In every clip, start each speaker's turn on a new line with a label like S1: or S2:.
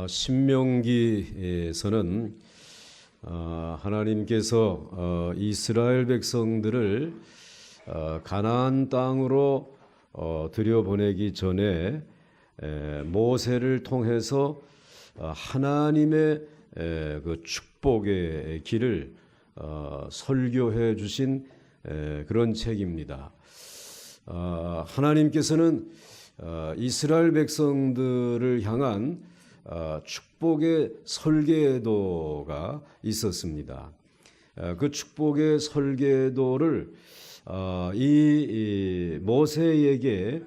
S1: 신명기에서는 하나님께서 이스라엘 백성들을 가나안 땅으로 들여보내기 전에 모세를 통해서 하나님의 그 축복의 길을 설교해 주신 그런 책입니다. 하나님께서는 이스라엘 백성들을 향한 축복의 설계도가 있었습니다. 그 축복의 설계도를 이 모세에게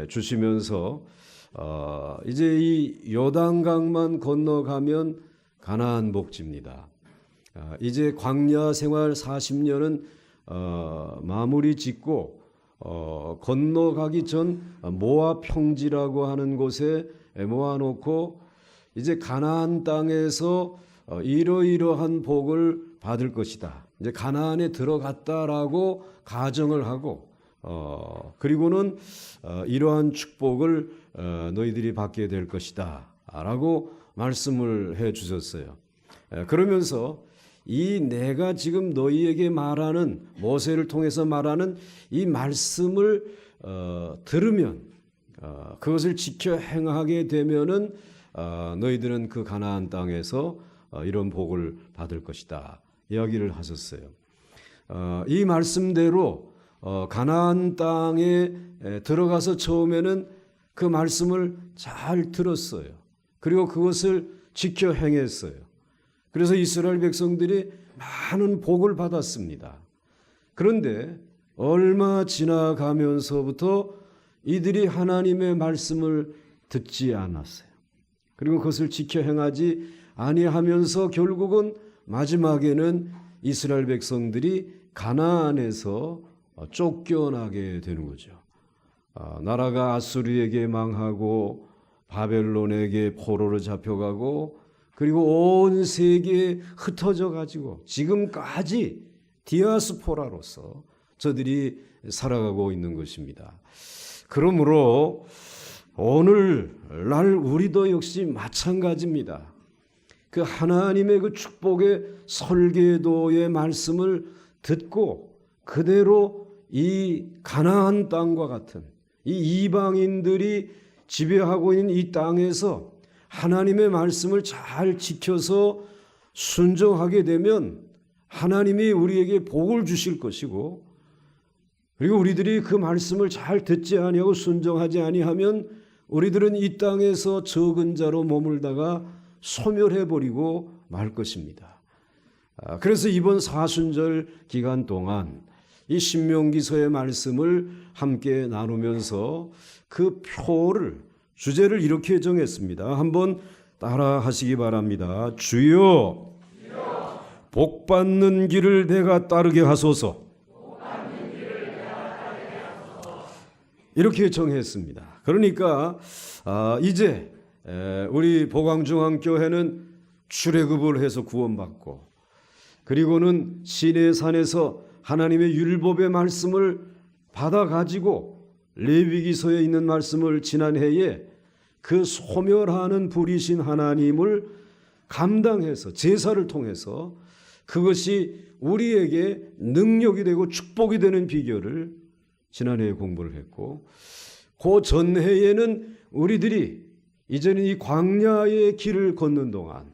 S1: 주시면서 이제 이 요단강만 건너가면 가나안 복지입니다. 이제 광야 생활 40년은 마무리 짓고 건너가기 전 모압 평지라고 하는 곳에 모아놓고 이제 가나안 땅에서 이러이러한 복을 받을 것이다. 이제 가나안에 들어갔다라고 가정을 하고 그리고는 이러한 축복을 너희들이 받게 될 것이다 라고 말씀을 해 주셨어요. 그러면서 이 내가 지금 너희에게 말하는 모세를 통해서 말하는 이 말씀을 들으면 그것을 지켜 행하게 되면은 너희들은 그 가나안 땅에서 이런 복을 받을 것이다 이야기를 하셨어요. 이 말씀대로 가나안 땅에 들어가서 처음에는 그 말씀을 잘 들었어요. 그리고 그것을 지켜 행했어요. 그래서 이스라엘 백성들이 많은 복을 받았습니다. 그런데 얼마 지나가면서부터 이들이 하나님의 말씀을 듣지 않았어요. 그리고 그것을 지켜 행하지 아니하면서 결국은 마지막에는 이스라엘 백성들이 가나안에서 쫓겨나게 되는 거죠. 나라가 아수르에게 망하고 바벨론에게 포로로 잡혀가고 그리고 온 세계에 흩어져 가지고 지금까지 디아스포라로서 저들이 살아가고 있는 것입니다. 그러므로 오늘날 우리도 역시 마찬가지입니다. 그 하나님의 그 축복의 설계도의 말씀을 듣고 그대로 이 가나안 땅과 같은 이 이방인들이 지배하고 있는 이 땅에서 하나님의 말씀을 잘 지켜서 순종하게 되면 하나님이 우리에게 복을 주실 것이고 그리고 우리들이 그 말씀을 잘 듣지 아니하고 순종하지 아니하면 우리들은 이 땅에서 적은 자로 머물다가 소멸해버리고 말 것입니다. 그래서 이번 사순절 기간 동안 이 신명기서의 말씀을 함께 나누면서 그 주제를 이렇게 정했습니다. 한번 따라 하시기 바랍니다. 주여, 복 받는 길을 내가 따르게 하소서. 이렇게 정했습니다. 그러니까 이제 우리 보광중앙교회는 출애굽을 해서 구원받고 그리고는 시내산에서 하나님의 율법의 말씀을 받아가지고 레위기서에 있는 말씀을 지난해에 그 소멸하는 불이신 하나님을 감당해서 제사를 통해서 그것이 우리에게 능력이 되고 축복이 되는 비결을 지난해에 공부를 했고 그 전해에는 우리들이 이제는 이 광야의 길을 걷는 동안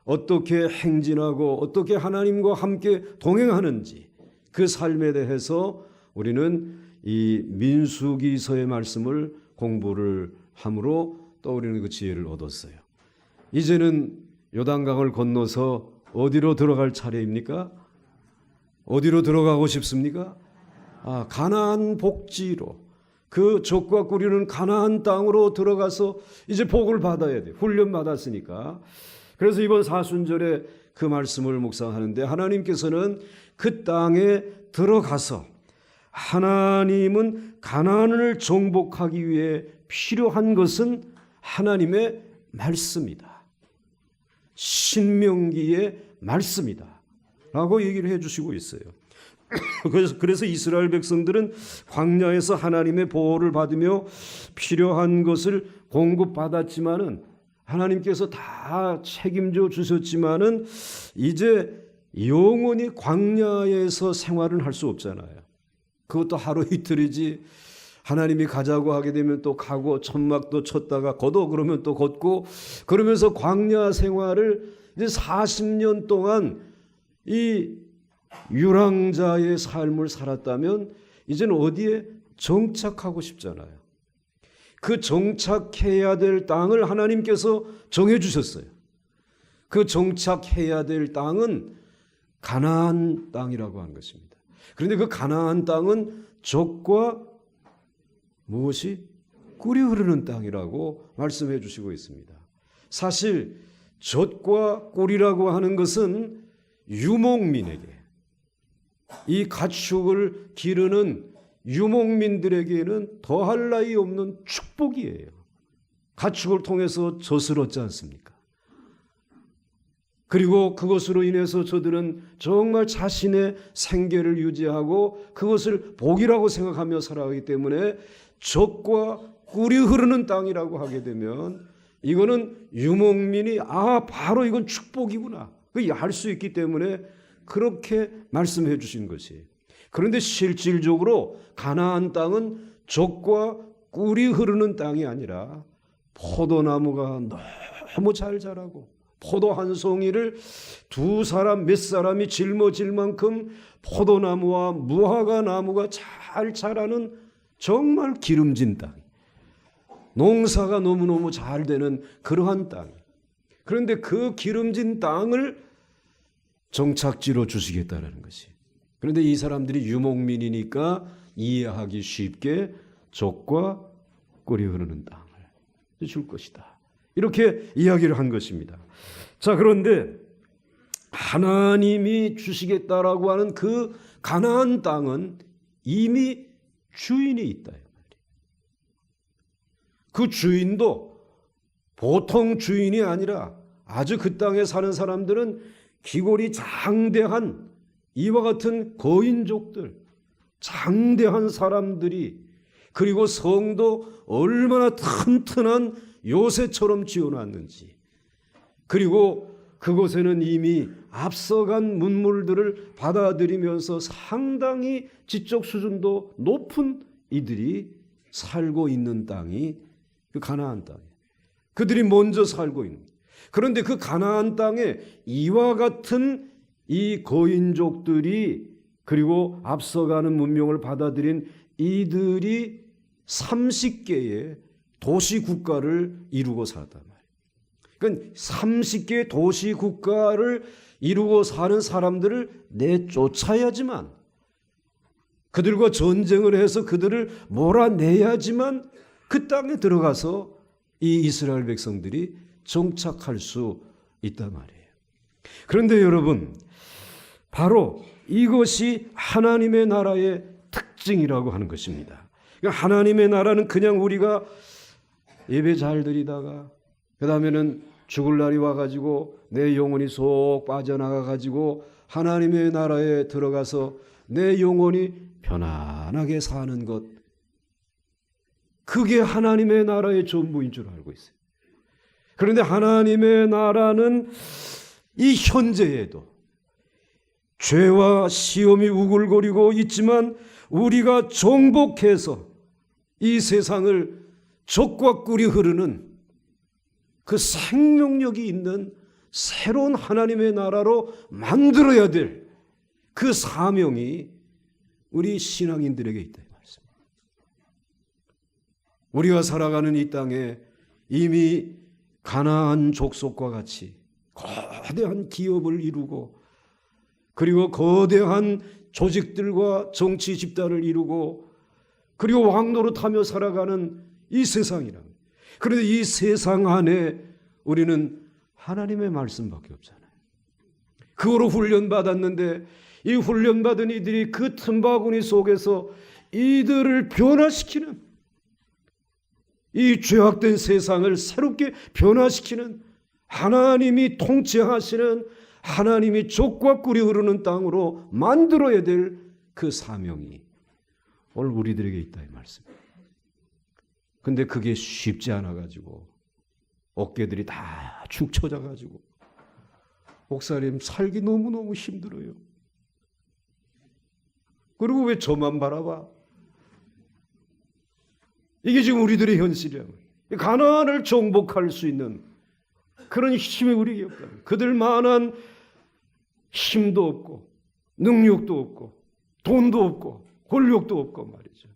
S1: 어떻게 행진하고 어떻게 하나님과 함께 동행하는지 그 삶에 대해서 우리는 이 민수기서의 말씀을 공부를 함으로 또 우리는 그 지혜를 얻었어요. 이제는 요단강을 건너서 어디로 들어갈 차례입니까? 어디로 들어가고 싶습니까? 가나안 복지로 그 젖과 꿀이는 가나안 땅으로 들어가서 이제 복을 받아야 돼요. 훈련 받았으니까. 그래서 이번 사순절에 그 말씀을 묵상하는데 하나님께서는 그 땅에 들어가서 하나님은 가나안을 정복하기 위해 필요한 것은 하나님의 말씀이다. 신명기의 말씀이다. 라고 얘기를 해주시고 있어요. 그래서 이스라엘 백성들은 광야에서 하나님의 보호를 받으며 필요한 것을 공급받았지만은 하나님께서 다 책임져 주셨지만은 이제 영원히 광야에서 생활은 할 수 없잖아요. 그것도 하루 이틀이지. 하나님이 가자고 하게 되면 또 가고, 천막도 쳤다가 걷어 그러면 또 걷고, 그러면서 광야 생활을 이제 40년 동안 이 유랑자의 삶을 살았다면 이제는 어디에 정착하고 싶잖아요. 그 정착해야 될 땅을 하나님께서 정해 주셨어요. 그 정착해야 될 땅은 가나안 땅이라고 하는 것입니다. 그런데 그 가나안 땅은 젖과 무엇이? 꿀이 흐르는 땅이라고 말씀해 주시고 있습니다. 사실 젖과 꿀이라고 하는 것은 유목민에게, 이 가축을 기르는 유목민들에게는 더할 나위 없는 축복이에요. 가축을 통해서 젖을 얻지 않습니까? 그리고 그것으로 인해서 저들은 정말 자신의 생계를 유지하고 그것을 복이라고 생각하며 살아가기 때문에 젖과 꿀이 흐르는 땅이라고 하게 되면 이거는 유목민이 바로 이건 축복이구나 알 수 있기 때문에 그렇게 말씀해 주신 것이. 그런데 실질적으로 가나안 땅은 젖과 꿀이 흐르는 땅이 아니라 포도나무가 너무 잘 자라고, 포도 한 송이를 두 사람 몇 사람이 짊어질 만큼 포도나무와 무화과 나무가 잘 자라는 정말 기름진 땅, 농사가 너무너무 잘 되는 그러한 땅. 그런데 그 기름진 땅을 정착지로 주시겠다는 것이. 그런데 이 사람들이 유목민이니까 이해하기 쉽게 젖과 꿀이 흐르는 땅을 줄 것이다, 이렇게 이야기를 한 것입니다. 자, 그런데 하나님이 주시겠다라고 하는 그 가나안 땅은 이미 주인이 있다. 그 주인도 보통 주인이 아니라 아주 그 땅에 사는 사람들은 기골이 장대한 이와 같은 거인족들, 장대한 사람들이, 그리고 성도 얼마나 튼튼한 요새처럼 지어놨는지, 그리고 그곳에는 이미 앞서간 문물들을 받아들이면서 상당히 지적 수준도 높은 이들이 살고 있는 땅이 그 가나안 땅이에요. 그들이 먼저 살고 있는. 그런데 그 가나안 땅에 이와 같은 이 거인족들이, 그리고 앞서가는 문명을 받아들인 이들이 30개의 도시 국가를 이루고 살았단 말이에요. 그러니까 30개의 도시 국가를 이루고 사는 사람들을 내쫓아야지만, 그들과 전쟁을 해서 그들을 몰아내야지만 그 땅에 들어가서 이 이스라엘 백성들이 정착할 수 있단 말이에요. 그런데 여러분, 바로 이것이 하나님의 나라의 특징이라고 하는 것입니다. 그러니까 하나님의 나라는 그냥 우리가 예배 잘 드리다가 그 다음에는 죽을 날이 와가지고 내 영혼이 속 빠져나가가지고 하나님의 나라에 들어가서 내 영혼이 편안하게 사는 것, 그게 하나님의 나라의 전부인 줄 알고 있어요. 그런데 하나님의 나라는 이 현재에도 죄와 시험이 우글거리고 있지만 우리가 정복해서 이 세상을 젖과 꿀이 흐르는 그 생명력이 있는 새로운 하나님의 나라로 만들어야 될 그 사명이 우리 신앙인들에게 있다, 이 말씀입니다. 우리가 살아가는 이 땅에 이미 가나안 족속과 같이 거대한 기업을 이루고, 그리고 거대한 조직들과 정치 집단을 이루고, 그리고 왕노릇하며 살아가는 이 세상이라. 그런데 이 세상 안에 우리는 하나님의 말씀밖에 없잖아요. 그거로 훈련받았는데 이 훈련받은 이들이 그 틈바구니 속에서 이들을 변화시키는, 이 죄악된 세상을 새롭게 변화시키는, 하나님이 통치하시는, 하나님이 젖과 꿀이 흐르는 땅으로 만들어야 될 그 사명이 오늘 우리들에게 있다, 이 말씀. 근데 그게 쉽지 않아 가지고 어깨들이 다 축 처져가지고 목사님 살기 너무너무 힘들어요. 그리고 왜 저만 바라봐? 이게 지금 우리들의 현실이야. 가나안을 정복할 수 있는 그런 힘이 우리에게 없다. 그들만한 힘도 없고 능력도 없고 돈도 없고 권력도 없고 말이죠.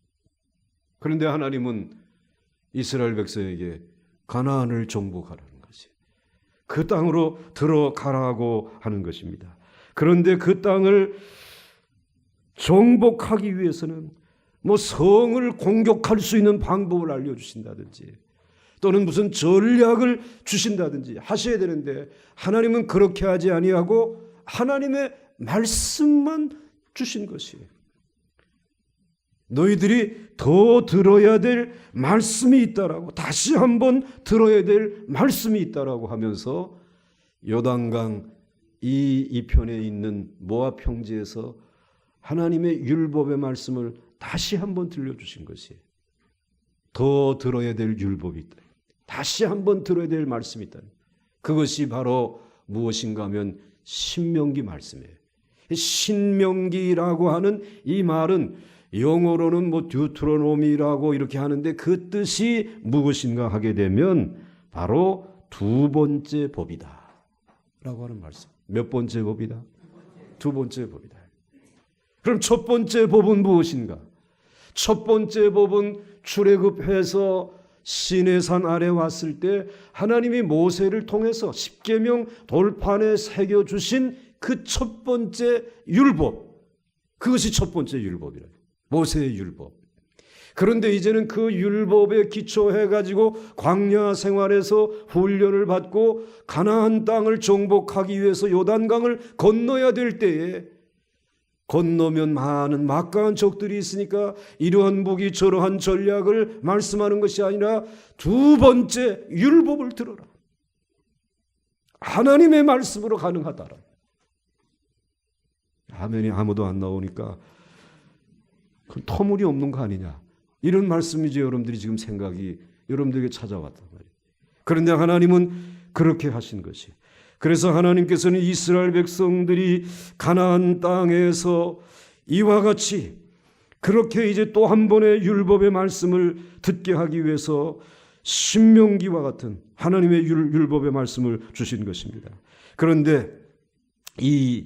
S1: 그런데 하나님은 이스라엘 백성에게 가나안을 정복하라는 것이, 그 땅으로 들어가라고 하는 것입니다. 그런데 그 땅을 정복하기 위해서는 성을 공격할 수 있는 방법을 알려주신다든지 또는 무슨 전략을 주신다든지 하셔야 되는데, 하나님은 그렇게 하지 아니하고 하나님의 말씀만 주신 것이에요. 너희들이 더 들어야 될 말씀이 있다라고, 다시 한번 들어야 될 말씀이 있다라고 하면서 요단강 이편에 있는 모압 평지에서 하나님의 율법의 말씀을 다시 한번 들려주신 것이에요. 더 들어야 될 율법이 있다. 다시 한번 들어야 될 말씀이 있다. 그것이 바로 무엇인가 하면 신명기 말씀이에요. 신명기라고 하는 이 말은 영어로는 듀트로노미라고 이렇게 하는데, 그 뜻이 무엇인가 하게 되면 바로 두 번째 법이다 라고 하는 말씀. 몇 번째 법이다? 두 번째 법이다. 그럼 첫 번째 법은 무엇인가? 첫 번째 법은 출애굽해서 시내산 아래 왔을 때 하나님이 모세를 통해서 십계명 돌판에 새겨주신 그 첫 번째 율법, 그것이 첫 번째 율법이라, 모세의 율법. 그런데 이제는 그 율법에 기초해가지고 광야 생활에서 훈련을 받고 가나안 땅을 정복하기 위해서 요단강을 건너야 될 때에, 건너면 많은 막강한 적들이 있으니까 이러한 무기 저러한 전략을 말씀하는 것이 아니라 두 번째 율법을 들어라. 하나님의 말씀으로 가능하다라. 아멘이 아무도 안 나오니까 그 터무니없는 거 아니냐, 이런 말씀이죠. 여러분들이 지금 생각이 여러분들에게 찾아왔단 말이에요. 그런데 하나님은 그렇게 하신 것이, 그래서 하나님께서는 이스라엘 백성들이 가나안 땅에서 이와 같이 그렇게 이제 또 한 번의 율법의 말씀을 듣게 하기 위해서 신명기와 같은 하나님의 율법의 말씀을 주신 것입니다. 그런데 이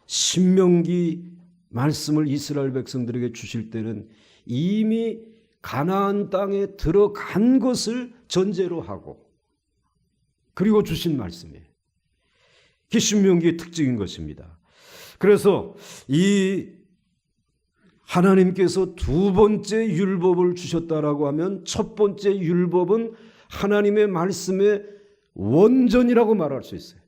S1: 신명기 말씀을 이스라엘 백성들에게 주실 때는 이미 가나안 땅에 들어간 것을 전제로 하고 그리고 주신 말씀이에요. 그게 신명기의 특징인 것입니다. 그래서 이 하나님께서 두 번째 율법을 주셨다라고 하면 첫 번째 율법은 하나님의 말씀의 원전이라고 말할 수 있어요.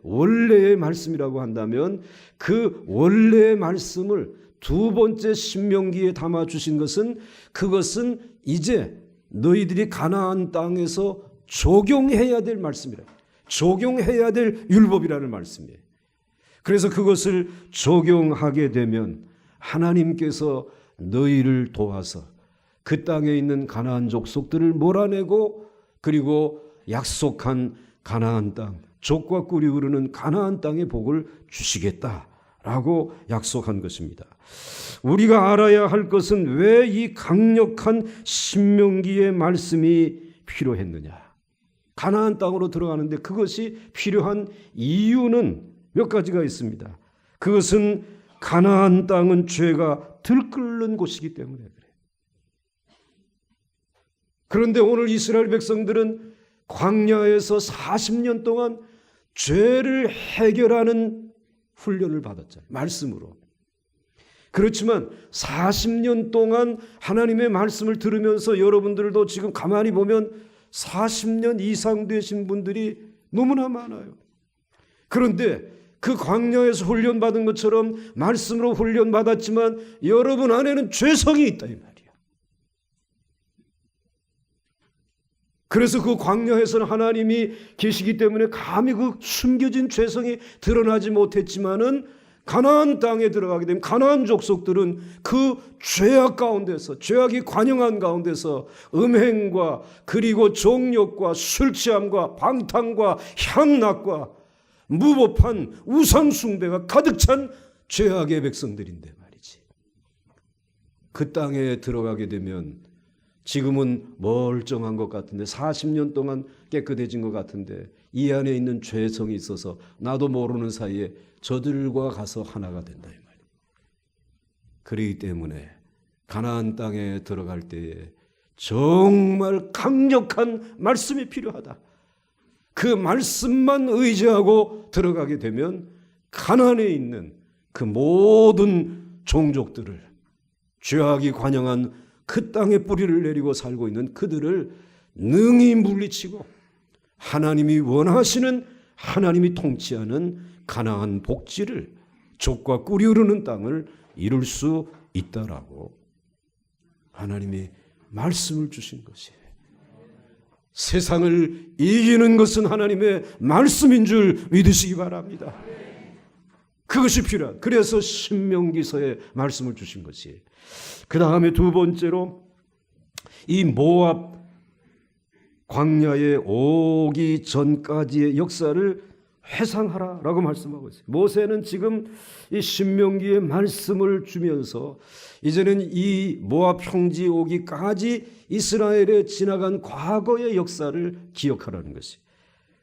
S1: 원래의 말씀이라고 한다면 그 원래의 말씀을 두 번째 신명기에 담아 주신 것은, 그것은 이제 너희들이 가나안 땅에서 적용해야 될 말씀이라, 적용해야 될 율법이라는 말씀이에요. 그래서 그것을 적용하게 되면 하나님께서 너희를 도와서 그 땅에 있는 가나안 족속들을 몰아내고, 그리고 약속한 가나안 땅, 족과 꿀이 흐르는 가나안 땅의 복을 주시겠다라고 약속한 것입니다. 우리가 알아야 할 것은 왜 이 강력한 신명기의 말씀이 필요했느냐. 가나안 땅으로 들어가는데 그것이 필요한 이유는 몇 가지가 있습니다. 그것은 가나안 땅은 죄가 들끓는 곳이기 때문에 그래요. 그런데 오늘 이스라엘 백성들은 광야에서 40년 동안 죄를 해결하는 훈련을 받았잖아요. 말씀으로. 그렇지만 40년 동안 하나님의 말씀을 들으면서 여러분들도 지금 가만히 보면 40년 이상 되신 분들이 너무나 많아요. 그런데 그 광야에서 훈련받은 것처럼 말씀으로 훈련받았지만 여러분 안에는 죄성이 있다 이 말이야. 그래서 그 광야에서는 하나님이 계시기 때문에 감히 그 숨겨진 죄성이 드러나지 못했지만은 가나안 땅에 들어가게 되면 가나안 족속들은 그 죄악 가운데서, 죄악이 관영한 가운데서 음행과 그리고 정욕과 술 취함과 방탕과 향락과 무법한 우상 숭배가 가득 찬 죄악의 백성들인데 말이지. 그 땅에 들어가게 되면 지금은 멀쩡한 것 같은데 40년 동안 깨끗해진 것 같은데 이 안에 있는 죄성이 있어서 나도 모르는 사이에 저들과 가서 하나가 된다 이 말이에요. 그렇기 때문에 가나안 땅에 들어갈 때에 정말 강력한 말씀이 필요하다. 그 말씀만 의지하고 들어가게 되면 가나안에 있는 그 모든 종족들을, 죄악이 관영한 그 땅에 뿌리를 내리고 살고 있는 그들을 능히 물리치고 하나님이 원하시는, 하나님이 통치하는 가나안 복지를, 족과 꿀이 흐르는 땅을 이룰 수 있다라고 하나님이 말씀을 주신 것이에요. 세상을 이기는 것은 하나님의 말씀인 줄 믿으시기 바랍니다. 그것이 필요한, 그래서 신명기서에 말씀을 주신 것이에요. 그 다음에 두 번째로 이 모압 광야에 오기 전까지의 역사를 회상하라라고 말씀하고 있어요. 모세는 지금 이 신명기의 말씀을 주면서 이제는 이 모압 평지 오기까지 이스라엘에 지나간 과거의 역사를 기억하라는 것이.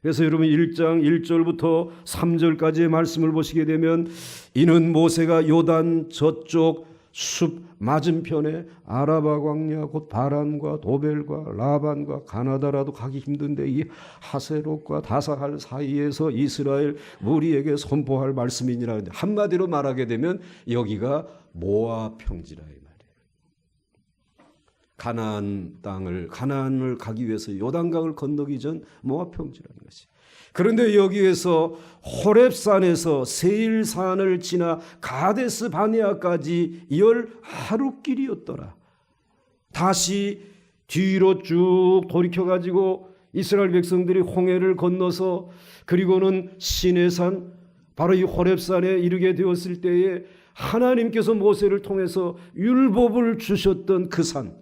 S1: 그래서 여러분 1장 1절부터 3절까지의 말씀을 보시게 되면 이는 모세가 요단 저쪽 숲 맞은편에 아라바 광야 곧 바란과 도벨과 라반과 가나다라도 가기 힘든데 이 하세롯과 다사할 사이에서 이스라엘 무리에게 선포할 말씀이니라. 한마디로 말하게 되면 여기가 모압 평지라 이 말이에요. 가나안을 가기 위해서 요단강을 건너기 전 모압 평지라는 것이. 그런데 여기에서 호렙산에서 세일산을 지나 가데스 바네아까지 10하루길이었더라. 다시 뒤로 쭉 돌이켜가지고 이스라엘 백성들이 홍해를 건너서 그리고는 시내산, 바로 이 호렙산에 이르게 되었을 때에 하나님께서 모세를 통해서 율법을 주셨던 그 산,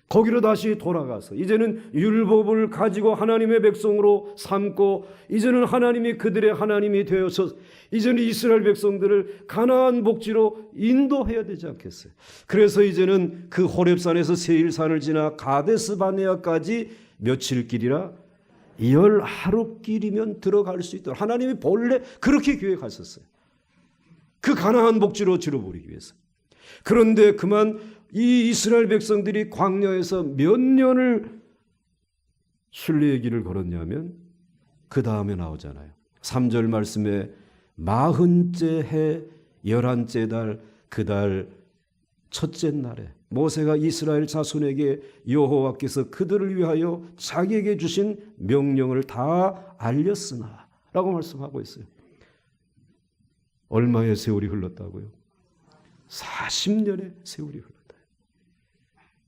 S1: 거기로 다시 돌아가서 이제는 율법을 가지고 하나님의 백성으로 삼고 이제는 하나님이 그들의 하나님이 되어서 이제는 이스라엘 백성들을 가나안 복지로 인도해야 되지 않겠어요? 그래서 이제는 그 호렙산에서 세일산을 지나 가데스 바네아까지 며칠 길이라 10하루길이면 들어갈 수 있도록 하나님이 본래 그렇게 계획하셨어요. 그 가나안 복지로 지어버리기 위해서. 그런데 그만 이 이스라엘 백성들이 광야에서 몇 년을 순례의 길을 걸었냐면 그 다음에 나오잖아요. 3절 말씀에 40째 해 11째 달 그 달 첫째 날에 모세가 이스라엘 자손에게 여호와께서 그들을 위하여 자기에게 주신 명령을 다 알렸으나 라고 말씀하고 있어요. 얼마의 세월이 흘렀다고요? 40년의 세월이 흘렀다.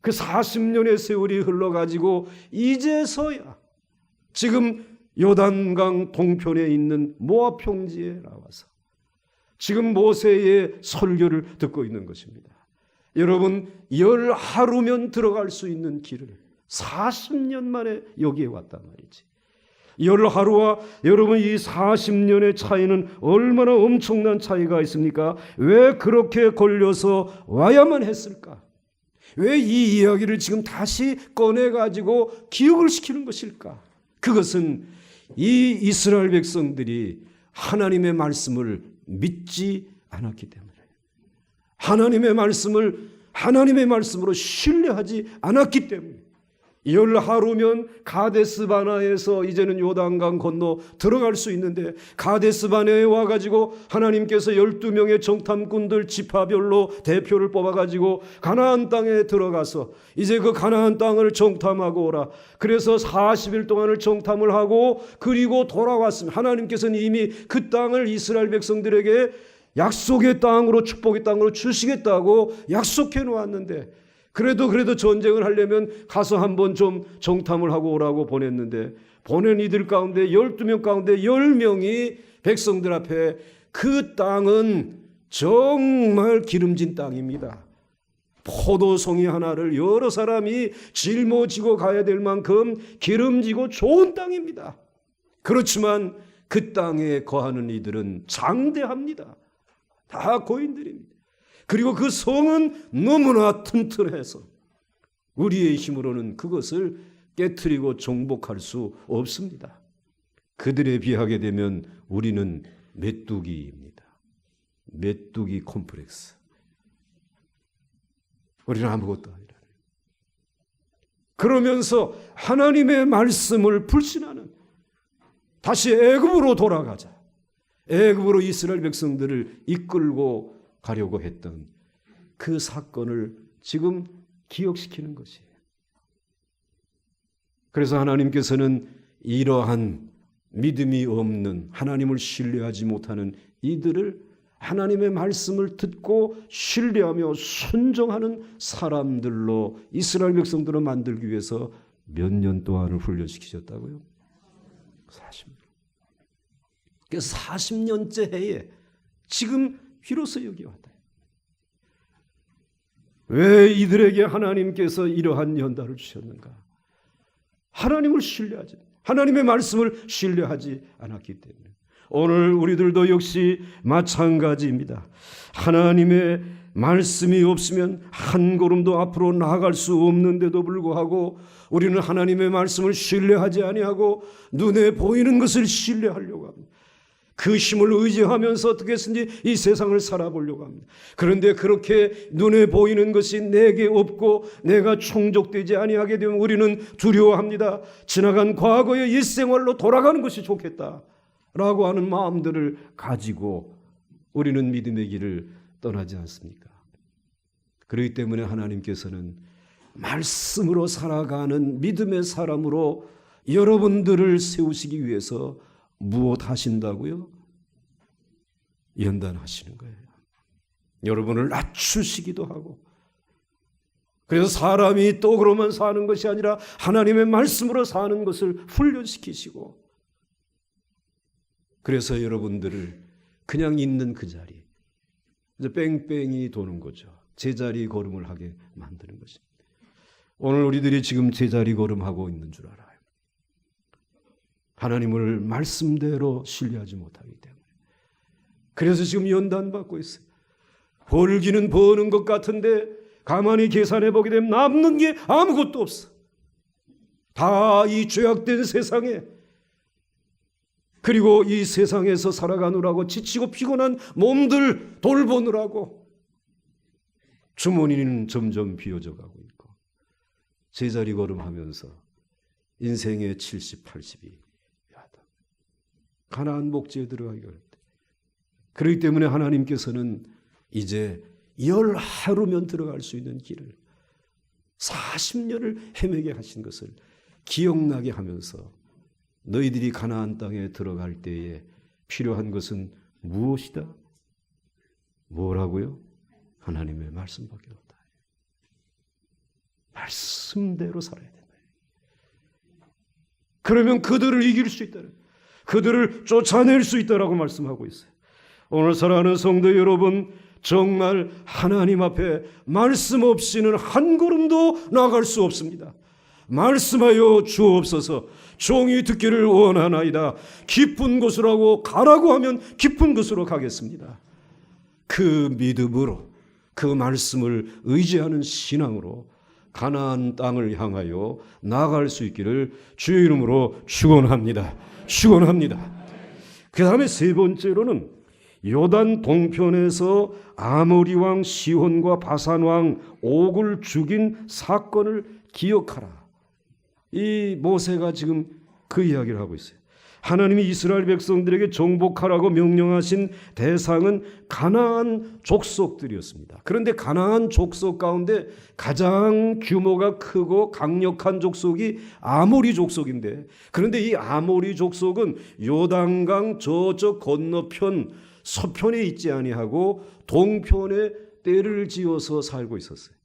S1: 그 40년의 세월이 흘러가지고 이제서야 지금 요단강 동편에 있는 모압 평지에 나와서 지금 모세의 설교를 듣고 있는 것입니다. 여러분 10하루면 들어갈 수 있는 길을 40년 만에 여기에 왔단 말이지. 10하루와 여러분 이 40년의 차이는 얼마나 엄청난 차이가 있습니까? 왜 그렇게 걸려서 와야만 했을까? 왜 이 이야기를 지금 다시 꺼내가지고 기억을 시키는 것일까? 그것은 이 이스라엘 백성들이 하나님의 말씀을 믿지 않았기 때문에, 하나님의 말씀으로 신뢰하지 않았기 때문에 10하루면 가데스 바네아에서 이제는 요단강 건너 들어갈 수 있는데 가데스 바네아에 와가지고 하나님께서 12명의 정탐꾼들 지파별로 대표를 뽑아가지고 가나안 땅에 들어가서 이제 그 가나안 땅을 정탐하고 오라. 그래서 40일 동안을 정탐을 하고 그리고 돌아왔습니다. 하나님께서는 이미 그 땅을 이스라엘 백성들에게 약속의 땅으로, 축복의 땅으로 주시겠다고 약속해 놓았는데 그래도 전쟁을 하려면 가서 한번 좀 정탐을 하고 오라고 보냈는데 보낸 이들 가운데 12명 가운데 10명이 백성들 앞에 그 땅은 정말 기름진 땅입니다. 포도송이 하나를 여러 사람이 짊어지고 가야 될 만큼 기름지고 좋은 땅입니다. 그렇지만 그 땅에 거하는 이들은 장대합니다. 다 고인들입니다. 그리고 그 성은 너무나 튼튼해서 우리의 힘으로는 그것을 깨트리고 정복할 수 없습니다. 그들에 비하게 되면 우리는 메뚜기입니다. 메뚜기 콤플렉스. 우리는 아무것도 아니라. 그러면서 하나님의 말씀을 불신하는, 다시 애굽으로 돌아가자, 애굽으로 이스라엘 백성들을 이끌고 가려고 했던 그 사건을 지금 기억시키는 것이에요. 그래서 하나님께서는 이러한 믿음이 없는, 하나님을 신뢰하지 못하는 이들을 하나님의 말씀을 듣고 신뢰하며 순종하는 사람들로 이스라엘 백성들을 만들기 위해서 몇 년 동안을 훈련시키셨다고요? 40년. 그래서 40년째 해에 지금 비로소 여기 왔다. 왜 이들에게 하나님께서 이러한 연단을 주셨는가? 하나님을 신뢰하지, 하나님의 말씀을 신뢰하지 않았기 때문에. 오늘 우리들도 역시 마찬가지입니다. 하나님의 말씀이 없으면 한 걸음도 앞으로 나아갈 수 없는데도 불구하고 우리는 하나님의 말씀을 신뢰하지 아니하고 눈에 보이는 것을 신뢰하려고 합니다. 그 힘을 의지하면서 어떻게든지 이 세상을 살아보려고 합니다. 그런데 그렇게 눈에 보이는 것이 내게 없고 내가 충족되지 아니하게 되면 우리는 두려워합니다. 지나간 과거의 옛생활로 돌아가는 것이 좋겠다라고 하는 마음들을 가지고 우리는 믿음의 길을 떠나지 않습니까? 그렇기 때문에 하나님께서는 말씀으로 살아가는 믿음의 사람으로 여러분들을 세우시기 위해서 무엇 하신다고요? 연단하시는 거예요. 여러분을 낮추시기도 하고, 그래서 사람이 또 그러면 사는 것이 아니라 하나님의 말씀으로 사는 것을 훈련시키시고, 그래서 여러분들을 그냥 있는 그 자리, 이제 뺑뺑이 도는 거죠. 제자리 걸음을 하게 만드는 것입니다. 오늘 우리들이 지금 제자리 걸음하고 있는 줄 알아요. 하나님을 말씀대로 신뢰하지 못하기 때문에. 그래서 지금 연단받고 있어요. 벌기는 버는 것 같은데 가만히 계산해 보게 되면 남는 게 아무것도 없어. 다 이 죄악된 세상에, 그리고 이 세상에서 살아가느라고 지치고 피곤한 몸들 돌보느라고 주머니는 점점 비어져 가고 있고, 제자리 걸음하면서 인생의 70, 80이 가나안 목지에 들어가기가 어렵다. 그렇기 때문에 하나님께서는 이제 10하루면 들어갈 수 있는 길을 40년을 헤매게 하신 것을 기억나게 하면서 너희들이 가나안 땅에 들어갈 때에 필요한 것은 무엇이다? 뭐라고요? 하나님의 말씀밖에 없다. 말씀대로 살아야 된다. 그러면 그들을 이길 수 있다는, 그들을 쫓아낼 수 있다라고 말씀하고 있어요. 오늘 사랑하는 성도 여러분, 정말 하나님 앞에 말씀 없이는 한 걸음도 나아갈 수 없습니다. 말씀하여 주옵소서. 종이 듣기를 원하나이다. 깊은 곳으로 하고 가라고 하면 깊은 곳으로 가겠습니다. 그 믿음으로, 그 말씀을 의지하는 신앙으로 가나안 땅을 향하여 나아갈 수 있기를 주의 이름으로 축원합니다. 축원합니다. 그 다음에 세 번째로는 요단 동편에서 아모리 왕 시혼과 바산 왕 옥을 죽인 사건을 기억하라. 이 모세가 지금 그 이야기를 하고 있어요. 하나님이 이스라엘 백성들에게 정복하라고 명령하신 대상은 가나안 족속들이었습니다. 그런데 가나안 족속 가운데 가장 규모가 크고 강력한 족속이 아모리 족속인데, 그런데 이 아모리 족속은 요단강 저쪽 건너편 서편에 있지 아니하고 동편에 떼를 지어서 살고 있었어요.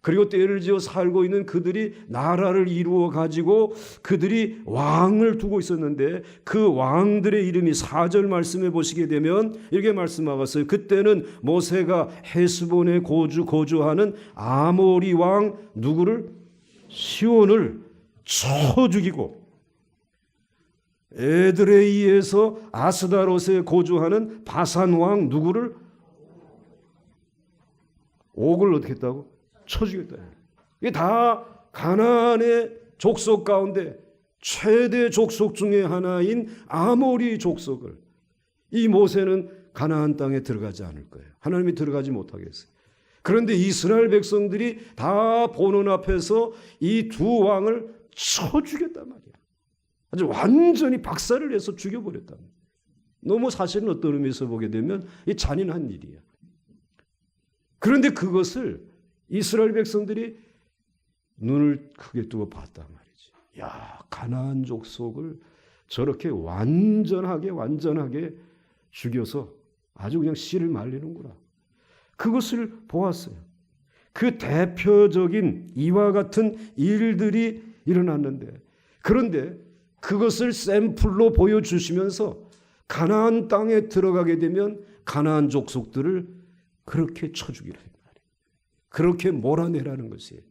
S1: 그리고 때를 지어 살고 있는 그들이 나라를 이루어 가지고 그들이 왕을 두고 있었는데 그 왕들의 이름이 4절 말씀해 보시게 되면 이렇게 말씀하겠어요. 그때는 모세가 헤스본에 거주하는 아모리 왕 누구를? 시온을 쳐 죽이고 에드레이에서 아스다롯에 거주하는 바산 왕 누구를? 옥을 어떻게 했다고? 쳐 죽였다. 이게 다 가나안의 족속 가운데 최대 족속 중에 하나인 아모리 족속을 이 모세는 가나안 땅에 들어가지 않을 거예요. 하나님이 들어가지 못하게 했어요. 그런데 이스라엘 백성들이 다 보는 앞에서 이 두 왕을 쳐 죽였단 말이야. 아주 완전히 박살을 내서 죽여버렸단 말이야. 너무 사실은 어떤 의미에서 보게 되면 이 잔인한 일이야. 그런데 그것을 이스라엘 백성들이 눈을 크게 뜨고 봤단 말이지. 야, 가나안 족속을 저렇게 완전하게 죽여서 아주 그냥 씨를 말리는구나. 그것을 보았어요. 그 대표적인 이와 같은 일들이 일어났는데, 그런데 그것을 샘플로 보여주시면서 가나안 땅에 들어가게 되면 가나안 족속들을 그렇게 쳐 죽이라는 말이에요. 그렇게 몰아내라는 것이에요.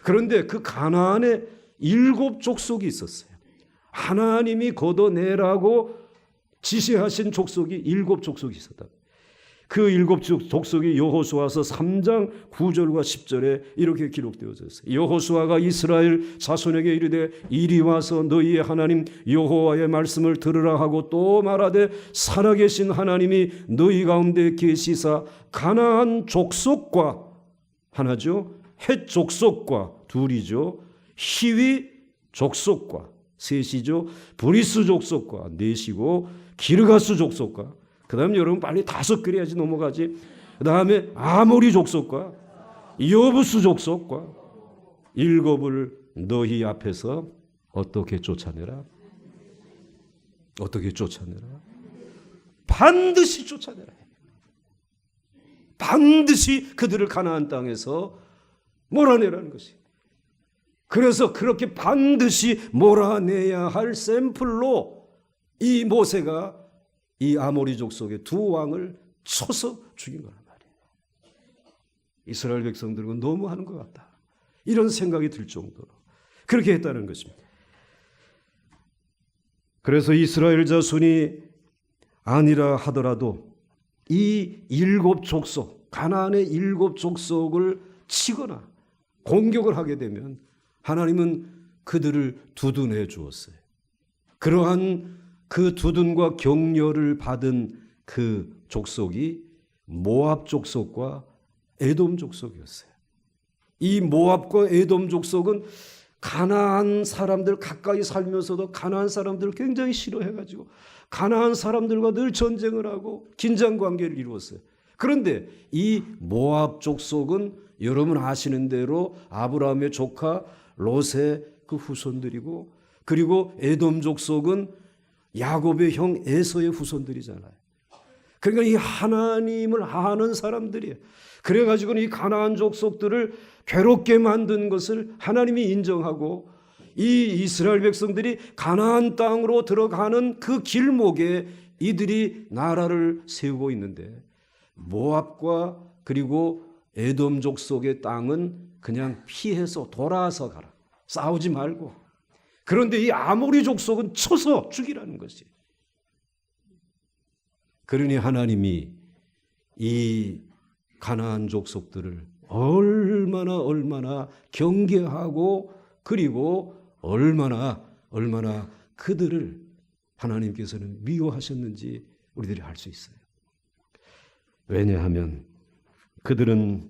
S1: 그런데 그 가나안에 7 족속이 있었어요. 하나님이 걷어내라고 지시하신 족속이 7 족속이 있었다. 그 7 족속이 여호수아서 3장 9절과 10절에 이렇게 기록되어졌어요. 여호수아가 이스라엘 자손에게 이르되 이리 와서 너희의 하나님 여호와의 말씀을 들으라 하고 또 말하되 살아계신 하나님이 너희 가운데 계시사 가나안 족속과 하나죠, 헷 족속과 둘이죠, 히위 족속과 셋이죠, 브리스 족속과 넷이고 기르가스 족속과, 그 다음에 여러분 빨리 5 그래야지 넘어가지. 그 다음에 아모리 족속과 여부스 족속과 7을 너희 앞에서 어떻게 쫓아내라? 어떻게 쫓아내라? 반드시 쫓아내라. 반드시 그들을 가나안 땅에서 몰아내라는 것이. 그래서 그렇게 반드시 몰아내야 할 샘플로 이 모세가 이 아모리 족속의 2 왕을 쳐서 죽인 거란 말이에요. 이스라엘 백성들은 너무하는 것 같다, 이런 생각이 들 정도로 그렇게 했다는 것입니다. 그래서 이스라엘 자손이 아니라 하더라도 이 7 족속, 가나안의 7 족속을 치거나 공격을 하게 되면 하나님은 그들을 두둔해 주었어요. 그러한 그 두둔과 격려를 받은 그 족속이 모압 족속과 에돔 족속이었어요. 이 모압과 에돔 족속은 가나안 사람들 가까이 살면서도 가나안 사람들을 굉장히 싫어해가지고 가나안 사람들과 늘 전쟁을 하고 긴장 관계를 이루었어요. 그런데 이 모압 족속은 여러분 아시는 대로 아브라함의 조카 롯의 그 후손들이고, 그리고 에돔 족속은 야곱의 형 에서의 후손들이잖아요. 그러니까 이 하나님을 아는 사람들이에요. 그래가지고 이 가나안 족속들을 괴롭게 만든 것을 하나님이 인정하고 이 이스라엘 백성들이 가나안 땅으로 들어가는 그 길목에 이들이 나라를 세우고 있는데, 모압과 그리고 에돔 족속의 땅은 그냥 피해서 돌아서 가라, 싸우지 말고. 그런데 이 아모리 족속은 쳐서 죽이라는 것이. 그러니 하나님이 이 가나안 족속들을 얼마나 경계하고 그리고 얼마나 그들을 하나님께서는 미워하셨는지 우리들이 알 수 있어요. 왜냐하면 그들은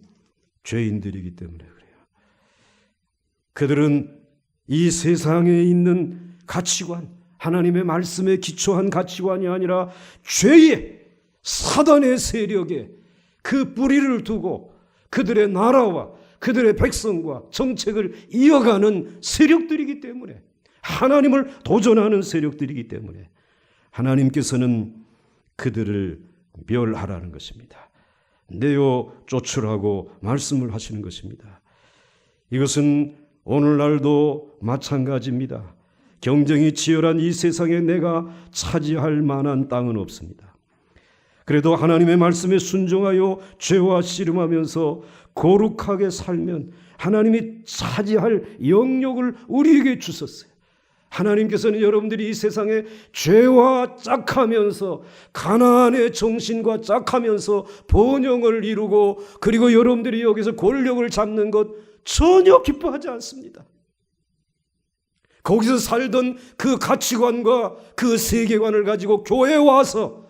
S1: 죄인들이기 때문에 그래요. 그들은 이 세상에 있는 가치관, 하나님의 말씀에 기초한 가치관이 아니라 죄의, 사단의 세력에 그 뿌리를 두고 그들의 나라와 그들의 백성과 정책을 이어가는 세력들이기 때문에, 하나님을 도전하는 세력들이기 때문에 하나님께서는 그들을 멸하라는 것입니다. 내어 쫓으라고 말씀을 하시는 것입니다. 이것은 오늘날도 마찬가지입니다. 경쟁이 치열한 이 세상에 내가 차지할 만한 땅은 없습니다. 그래도 하나님의 말씀에 순종하여 죄와 씨름하면서 거룩하게 살면 하나님이 차지할 영역을 우리에게 주셨어요. 하나님께서는 여러분들이 이 세상에 죄와 짝하면서 가나안의 정신과 짝하면서 번영을 이루고 그리고 여러분들이 여기서 권력을 잡는 것 전혀 기뻐하지 않습니다. 거기서 살던 그 가치관과 그 세계관을 가지고 교회에 와서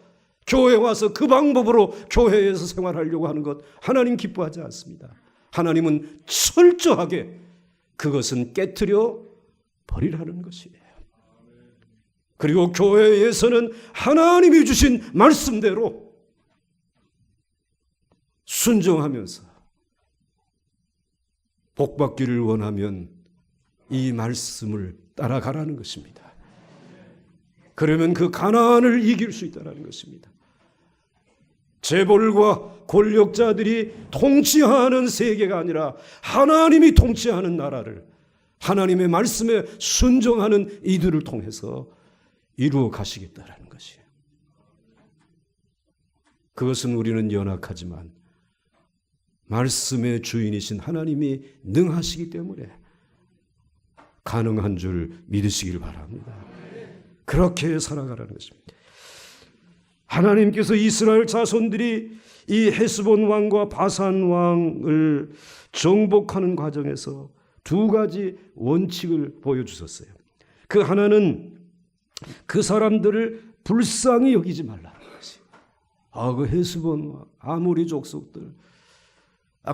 S1: 그 방법으로 교회에서 생활하려고 하는 것 하나님 기뻐하지 않습니다. 하나님은 철저하게 그것은 깨트려 버리라는 것이에요. 그리고 교회에서는 하나님이 주신 말씀대로 순종하면서 복받기를 원하면 이 말씀을 따라가라는 것입니다. 그러면 그 가나안을 이길 수 있다는 것입니다. 재벌과 권력자들이 통치하는 세계가 아니라 하나님이 통치하는 나라를 하나님의 말씀에 순종하는 이들을 통해서 이루어 가시겠다라는 것이에요. 그것은 우리는 연약하지만 말씀의 주인이신 하나님이 능하시기 때문에 가능한 줄 믿으시길 바랍니다. 그렇게 살아가라는 것입니다. 하나님께서 이스라엘 자손들이 이 헤스본 왕과 바산 왕을 정복하는 과정에서 두 가지 원칙을 보여주셨어요. 그 하나는 그 사람들을 불쌍히 여기지 말라는 것이에요. 그 헤스본 왕, 아모리 족속들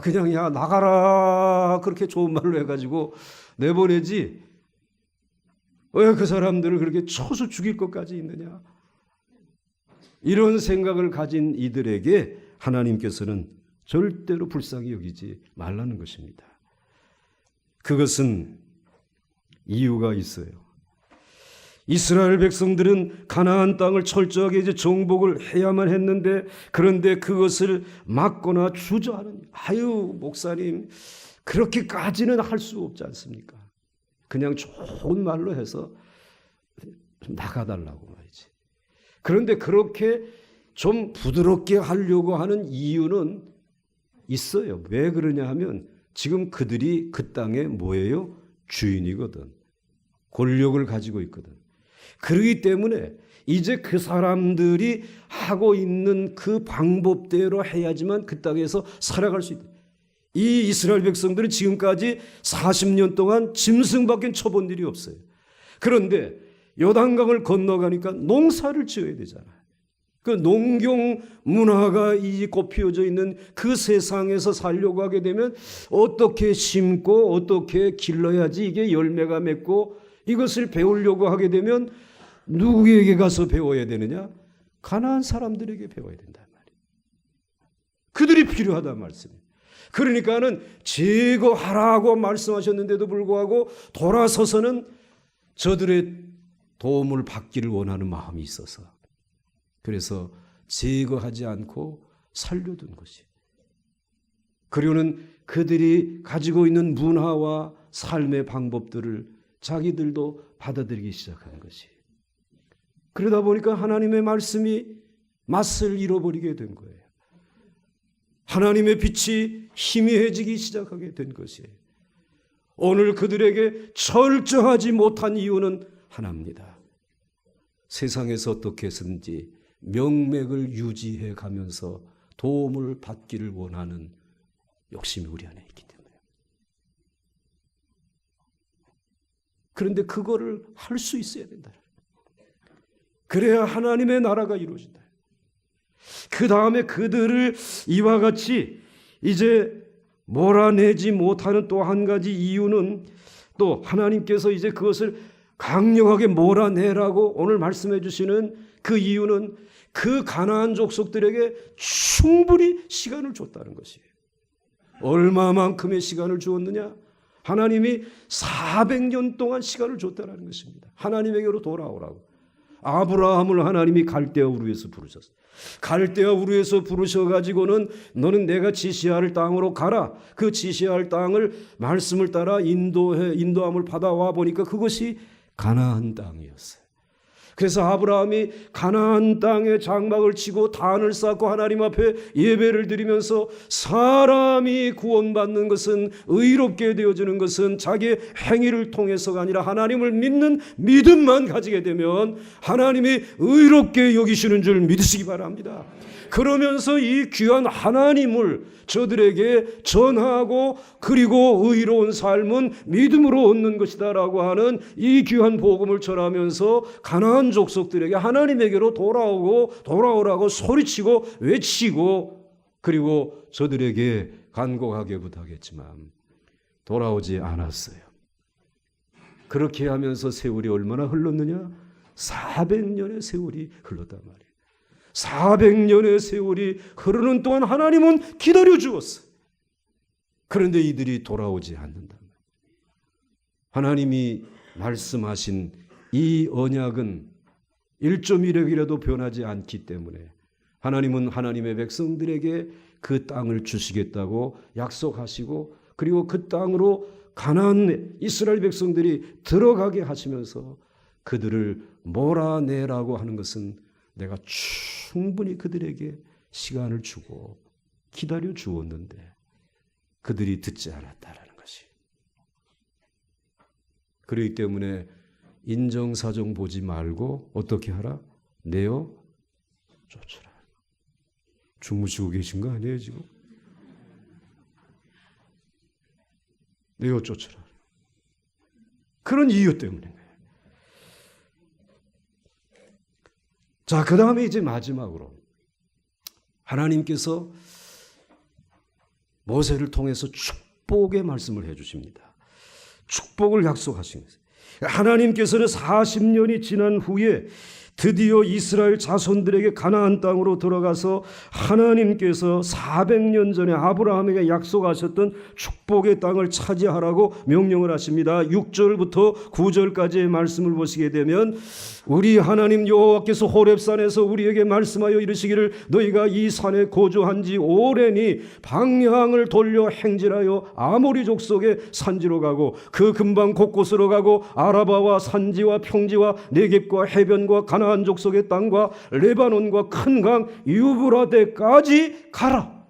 S1: 그냥 야 나가라 그렇게 좋은 말로 해가지고 내보내지 왜 그 사람들을 그렇게 쳐서 죽일 것까지 있느냐, 이런 생각을 가진 이들에게 하나님께서는 절대로 불쌍히 여기지 말라는 것입니다. 그것은 이유가 있어요. 이스라엘 백성들은 가나안 땅을 철저하게 이제 정복을 해야만 했는데, 그런데 그것을 막거나 주저하는, 목사님 그렇게까지는 할 수 없지 않습니까? 그냥 좋은 말로 해서 좀 나가달라고 말이지. 그런데 그렇게 좀 부드럽게 하려고 하는 이유는 있어요. 왜 그러냐 하면 지금 그들이 그 땅에 뭐예요? 주인이거든. 권력을 가지고 있거든. 그렇기 때문에 이제 그 사람들이 하고 있는 그 방법대로 해야지만 그 땅에서 살아갈 수 있다. 이 이스라엘 백성들은 지금까지 40년 동안 짐승밖에 쳐본 일이 없어요. 그런데 요단강을 건너가니까 농사를 지어야 되잖아요. 그 농경 문화가 이 꽃피어져 있는 그 세상에서 살려고 하게 되면 어떻게 심고 어떻게 길러야지 이게 열매가 맺고, 이것을 배우려고 하게 되면 누구에게 가서 배워야 되느냐? 가나안 사람들에게 배워야 된단 말이에요. 그들이 필요하단 말씀이에요. 그러니까는 제거하라고 말씀하셨는데도 불구하고 돌아서서는 저들의 도움을 받기를 원하는 마음이 있어서, 그래서 제거하지 않고 살려둔 것이. 그리고는 그들이 가지고 있는 문화와 삶의 방법들을 자기들도 받아들이기 시작한 것이. 그러다 보니까 하나님의 말씀이 맛을 잃어버리게 된 거예요. 하나님의 빛이 희미해지기 시작하게 된 것이에요. 오늘 그들에게 철저하지 못한 이유는 하나입니다. 세상에서 어떻게 해서든지 명맥을 유지해 가면서 도움을 받기를 원하는 욕심이 우리 안에 있기 때문에. 그런데 그거를 할 수 있어야 된다. 그래야 하나님의 나라가 이루어진다. 그 다음에 그들을 이와 같이 이제 몰아내지 못하는 또 한 가지 이유는, 또 하나님께서 이제 그것을 강력하게 몰아내라고 오늘 말씀해 주시는 그 이유는 그 가나안 족속들에게 충분히 시간을 줬다는 것이에요. 얼마만큼의 시간을 주었느냐? 하나님이 400년 동안 시간을 줬다는 것입니다. 하나님에게로 돌아오라고. 아브라함을 하나님이 갈대아 우르에서 부르셨어요. 갈대아 우르에서 부르셔가지고는 너는 내가 지시할 땅으로 가라. 그 지시할 땅을 말씀을 따라 인도함을 받아와 보니까 그것이 가나안 땅이었어요. 그래서 아브라함이 가나안 땅에 장막을 치고 단을 쌓고 하나님 앞에 예배를 드리면서 사람이 구원받는 것은, 의롭게 되어지는 것은 자기의 행위를 통해서가 아니라 하나님을 믿는 믿음만 가지게 되면 하나님이 의롭게 여기시는 줄 믿으시기 바랍니다. 그러면서 이 귀한 하나님을 저들에게 전하고 그리고 의로운 삶은 믿음으로 얻는 것이다 라고 하는 이 귀한 복음을 전하면서 가나안 족속들에게 하나님에게로 돌아오라고 소리치고 외치고, 그리고 저들에게 간곡하게 부탁했지만 돌아오지 않았어요. 그렇게 하면서 세월이 얼마나 흘렀느냐? 400년의 세월이 흘렀단 말이에요. 400년의 세월이 흐르는 동안 하나님은 기다려 주었어요. 그런데 이들이 돌아오지 않는다. 하나님이 말씀하신 이 언약은 1.1억이라도 변하지 않기 때문에 하나님은 하나님의 백성들에게 그 땅을 주시겠다고 약속하시고, 그리고 그 땅으로 가나안 이스라엘 백성들이 들어가게 하시면서 그들을 몰아내라고 하는 것은 내가 충분히 그들에게 시간을 주고 기다려 주었는데 그들이 듣지 않았다라는 것이. 그렇기 때문에 인정사정 보지 말고 어떻게 하라? 내어 쫓으라. 주무시고 계신 거 아니에요 지금? 내어 쫓으라. 그런 이유 때문에. 자, 그 다음에 이제 마지막으로 하나님께서 모세를 통해서 축복의 말씀을 해주십니다. 축복을 약속하신 거예요. 하나님께서는 40년이 지난 후에 드디어 이스라엘 자손들에게 가나안 땅으로 들어가서 하나님께서 400년 전에 아브라함에게 약속하셨던 축복의 땅을 차지하라고 명령을 하십니다. 6절부터 9절까지의 말씀을 보시게 되면 우리 하나님 여호와께서 호렙산에서 우리에게 말씀하여 이르시기를 너희가 이 산에 거주한 지 오래니 방향을 돌려 행진하여 아모리 족속의 산지로 가고 그 근방 곳곳으로 가고 아라바와 산지와 평지와 네겝과 해변과 가나안 족속의 땅과 레바논과 큰 강 유브라데까지 가라.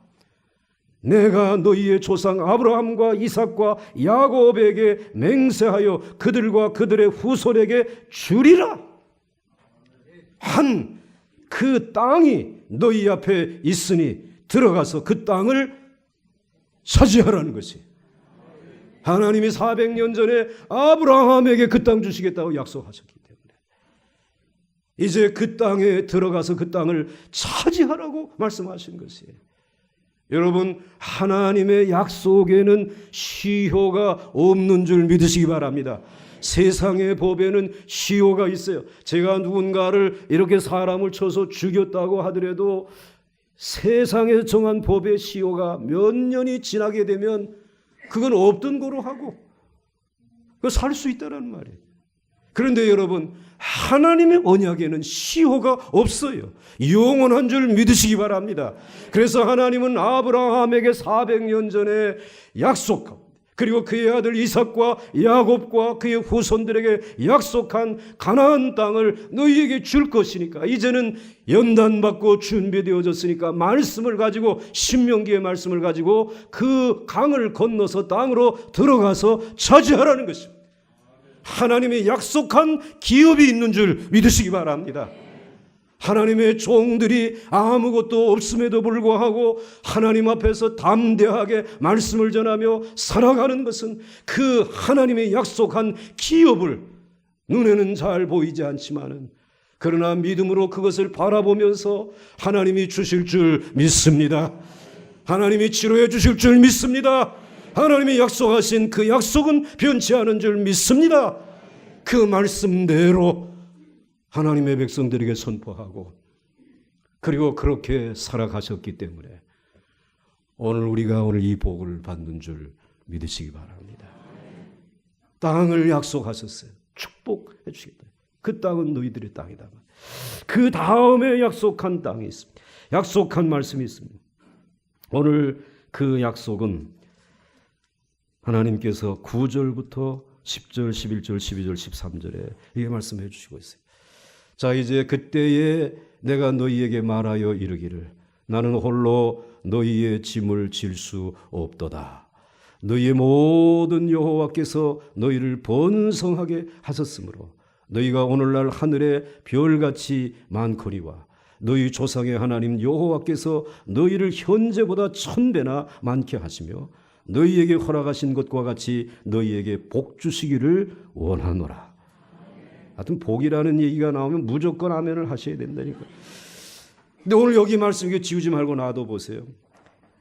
S1: 내가 너희의 조상 아브라함과 이삭과 야곱에게 맹세하여 그들과 그들의 후손에게 주리라 한 그 땅이 너희 앞에 있으니 들어가서 그 땅을 차지하라는 것이. 하나님이 400년 전에 아브라함에게 그 땅 주시겠다고 약속하셨기 때문에 이제 그 땅에 들어가서 그 땅을 차지하라고 말씀하신 것이에요. 여러분, 하나님의 약속에는 시효가 없는 줄 믿으시기 바랍니다. 세상의 법에는 시효가 있어요. 제가 누군가를 이렇게 사람을 쳐서 죽였다고 하더라도 세상에 정한 법의 시효가 몇 년이 지나게 되면 그건 없던 거로 하고 살 수 있다는 말이에요. 그런데 여러분, 하나님의 언약에는 시효가 없어요. 영원한 줄 믿으시기 바랍니다. 그래서 하나님은 아브라함에게 400년 전에 약속하고 그리고 그의 아들 이삭과 야곱과 그의 후손들에게 약속한 가나안 땅을 너희에게 줄 것이니까 이제는 연단받고 준비되어졌으니까 말씀을 가지고 신명기의 말씀을 가지고 그 강을 건너서 땅으로 들어가서 차지하라는 것입니다. 하나님의 약속한 기업이 있는 줄 믿으시기 바랍니다. 하나님의 종들이 아무것도 없음에도 불구하고 하나님 앞에서 담대하게 말씀을 전하며 살아가는 것은 그 하나님의 약속한 기업을 눈에는 잘 보이지 않지만은 그러나 믿음으로 그것을 바라보면서 하나님이 주실 줄 믿습니다. 하나님이 치료해 주실 줄 믿습니다. 하나님이 약속하신 그 약속은 변치 않은 줄 믿습니다. 그 말씀대로 하나님의 백성들에게 선포하고 그리고 그렇게 살아가셨기 때문에 오늘 이 복을 받는 줄 믿으시기 바랍니다. 땅을 약속하셨어요. 축복해 주시겠다. 그 땅은 너희들의 땅이다. 그 다음에 약속한 땅이 있습니다. 약속한 말씀이 있습니다. 오늘 그 약속은 하나님께서 9절부터 10절, 11절, 12절, 13절에 이게 말씀해 주시고 있어요. 자, 이제 그때에 내가 너희에게 말하여 이르기를 나는 홀로 너희의 짐을 질 수 없도다. 너희의 모든 여호와께서 너희를 번성하게 하셨으므로 너희가 오늘날 하늘의 별같이 많거니와 너희 조상의 하나님 여호와께서 너희를 현재보다 1000배나 많게 하시며 너희에게 허락하신 것과 같이 너희에게 복 주시기를 원하노라. 하여튼 복이라는 얘기가 나오면 무조건 아멘을 하셔야 된다니까. 근데 오늘 여기 말씀 이거 지우지 말고 놔둬보세요.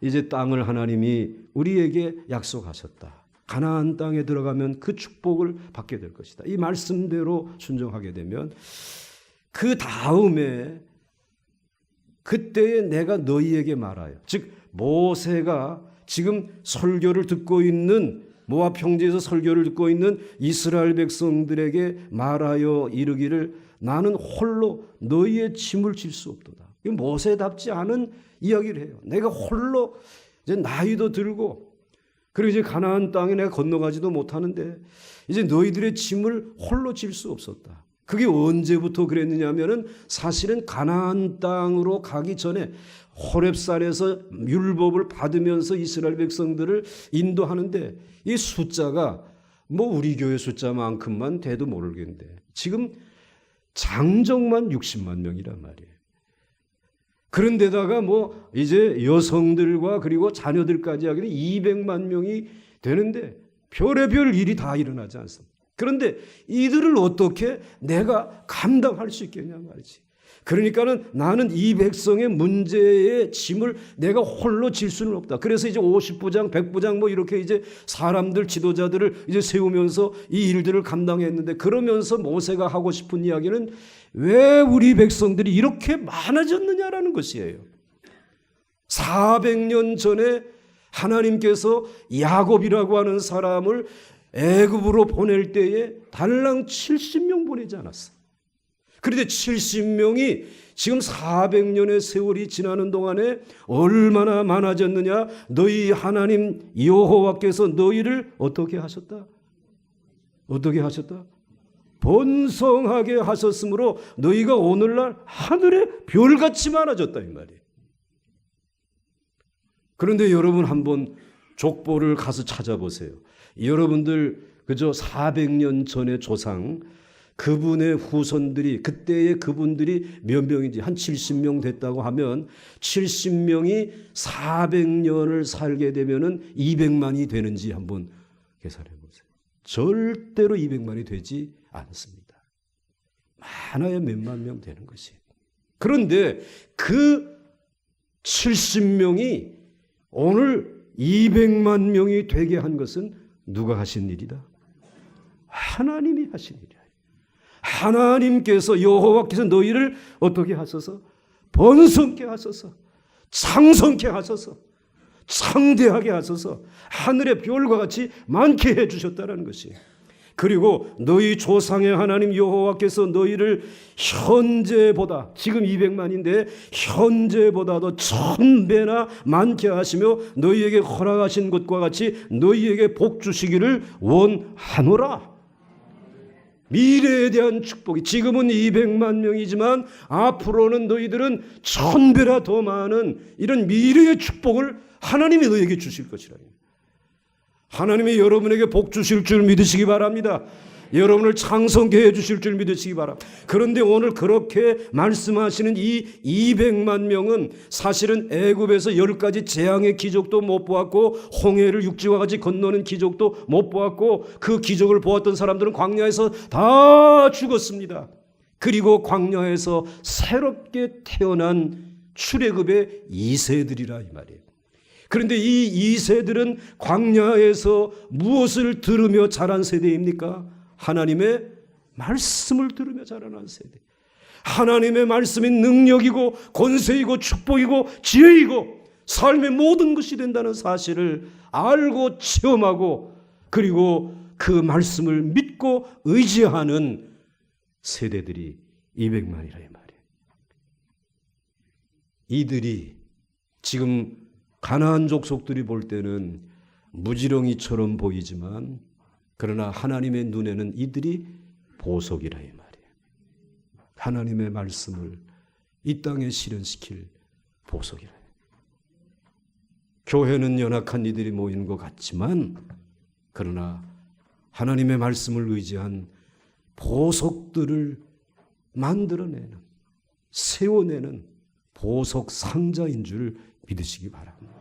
S1: 이제 땅을 하나님이 우리에게 약속하셨다. 가나안 땅에 들어가면 그 축복을 받게 될 것이다. 이 말씀대로 순종하게 되면 그 다음에 그때에 내가 너희에게 말하여, 즉 모세가 지금 설교를 듣고 있는 모압 평지에서 설교를 듣고 있는 이스라엘 백성들에게 말하여 이르기를 나는 홀로 너희의 짐을 질 수 없도다. 모세답지 않은 이야기를 해요. 내가 홀로 이제 나이도 들고 그리고 이제 가나안 땅에 내가 건너가지도 못하는데 이제 너희들의 짐을 홀로 질 수 없었다. 그게 언제부터 그랬느냐 하면은 사실은 가나안 땅으로 가기 전에 호렙산에서 율법을 받으면서 이스라엘 백성들을 인도하는데 이 숫자가 뭐 우리 교회 숫자만큼만 돼도 모르겠는데 지금 장정만 60만 명이란 말이에요. 그런데다가 뭐 이제 여성들과 그리고 자녀들까지 하기는 200만 명이 되는데 별의별 일이 다 일어나지 않습니다. 그런데 이들을 어떻게 내가 감당할 수 있겠냐 말이지. 그러니까는 나는 이 백성의 문제의 짐을 내가 홀로 질 수는 없다. 그래서 이제 50부장, 100부장 뭐 이렇게 이제 사람들, 지도자들을 이제 세우면서 이 일들을 감당했는데 그러면서 모세가 하고 싶은 이야기는 왜 우리 백성들이 이렇게 많아졌느냐라는 것이에요. 400년 전에 하나님께서 야곱이라고 하는 사람을 애굽으로 보낼 때에 달랑 70명 보내지 않았어. 그런데 70명이 지금 400년의 세월이 지나는 동안에 얼마나 많아졌느냐. 너희 하나님 여호와께서 너희를 어떻게 하셨다? 어떻게 하셨다? 번성하게 하셨으므로 너희가 오늘날 하늘의 별같이 많아졌다 이 말이에요. 그런데 여러분 한번 족보를 가서 찾아보세요. 여러분들 그저 400년 전의 조상 그분의 후손들이 그때의 그분들이 몇 명인지 한 70명 됐다고 하면 70명이 400년을 살게 되면은 200만이 되는지 한번 계산해 보세요. 절대로 200만이 되지 않습니다. 많아야 몇만 명 되는 것이에요. 그런데 그 70명이 오늘 200만 명이 되게 한 것은 누가 하신 일이다? 하나님이 하신 일이야. 하나님께서 여호와께서 너희를 어떻게 하셔서 번성케 하셔서 창성케 하셔서 창대하게 하셔서 하늘의 별과 같이 많게 해주셨다는 것이에요. 그리고 너희 조상의 하나님 여호와께서 너희를 현재보다 지금 200만인데 현재보다도 1000배나 많게 하시며 너희에게 허락하신 것과 같이 너희에게 복 주시기를 원하노라. 미래에 대한 축복이 지금은 200만 명이지만 앞으로는 너희들은 1000배나 더 많은 이런 미래의 축복을 하나님이 너희에게 주실 것이라. 하나님이 여러분에게 복 주실 줄 믿으시기 바랍니다. 여러분을 창성케 해 주실 줄 믿으시기 바랍니다. 그런데 오늘 그렇게 말씀하시는 이 200만 명은 사실은 애굽에서 10가지 재앙의 기적도 못 보았고 홍해를 육지와 같이 건너는 기적도 못 보았고 그 기적을 보았던 사람들은 광야에서 다 죽었습니다. 그리고 광야에서 새롭게 태어난 출애굽의 2세들이라 이 말이에요. 그런데 이 2세들은 광야에서 무엇을 들으며 자란 세대입니까? 하나님의 말씀을 들으며 자라난 세대. 하나님의 말씀이 능력이고 권세이고 축복이고 지혜이고 삶의 모든 것이 된다는 사실을 알고 체험하고 그리고 그 말씀을 믿고 의지하는 세대들이 200만이라 이 말이에요. 이들이 지금 가나안 족속들이 볼 때는 무지렁이처럼 보이지만 그러나 하나님의 눈에는 이들이 보석이라 이 말이에요. 하나님의 말씀을 이 땅에 실현시킬 보석이라. 교회는 연약한 이들이 모이는 것 같지만 그러나 하나님의 말씀을 의지한 보석들을 만들어내는, 세워내는 보석 상자인 줄 믿으시기 바랍니다.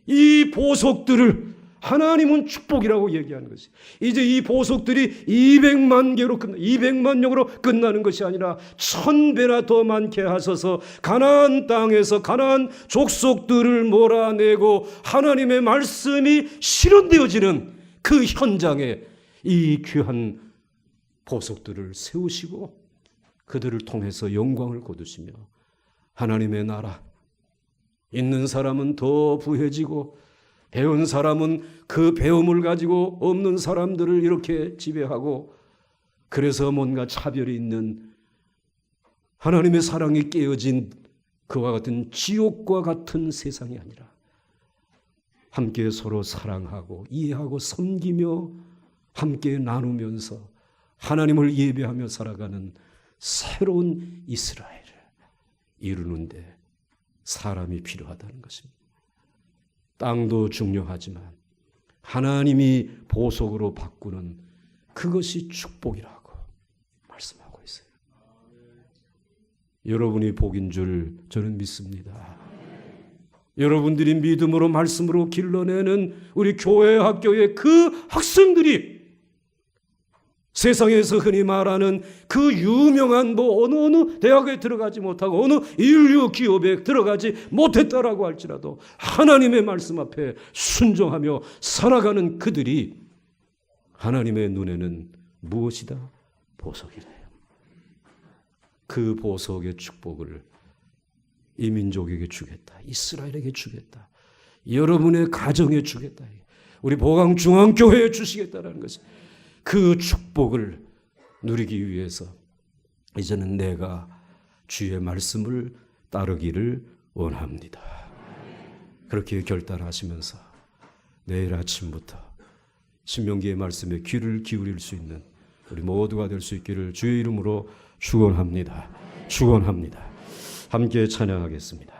S1: 이 보석들을 하나님은 축복이라고 얘기하는 것이, 이제 이 보석들이 200만 개로 200만 영으로 끝나는 것이 아니라 1000배나 더 많게 하셔서 가나안 땅에서 가나안 족속들을 몰아내고 하나님의 말씀이 실현되어지는 그 현장에 이 귀한 보석들을 세우시고 그들을 통해서 영광을 거두시며 하나님의 나라, 있는 사람은 더 부해지고 배운 사람은 그 배움을 가지고 없는 사람들을 이렇게 지배하고, 그래서 뭔가 차별이 있는, 하나님의 사랑이 깨어진 그와 같은 지옥과 같은 세상이 아니라 함께 서로 사랑하고 이해하고 섬기며 함께 나누면서 하나님을 예배하며 살아가는 새로운 이스라엘을 이루는데 사람이 필요하다는 것입니다. 땅도 중요하지만 하나님이 보석으로 바꾸는 그것이 축복이라고 말씀하고 있어요. 여러분이 복인 줄 저는 믿습니다. 여러분들이 믿음으로 말씀으로 길러내는 우리 교회 학교의 그 학생들이 세상에서 흔히 말하는 그 유명한 어느 대학에 들어가지 못하고 어느 인류 기업에 들어가지 못했다라고 할지라도 하나님의 말씀 앞에 순종하며 살아가는 그들이 하나님의 눈에는 무엇이다? 보석이래요. 그 보석의 축복을 이 민족에게 주겠다. 이스라엘에게 주겠다. 여러분의 가정에 주겠다. 우리 보강중앙교회에 주시겠다라는 것이, 그 축복을 누리기 위해서 이제는 내가 주의 말씀을 따르기를 원합니다. 그렇게 결단하시면서 내일 아침부터 신명기의 말씀에 귀를 기울일 수 있는 우리 모두가 될 수 있기를 주의 이름으로 축원합니다. 축원합니다. 함께 찬양하겠습니다.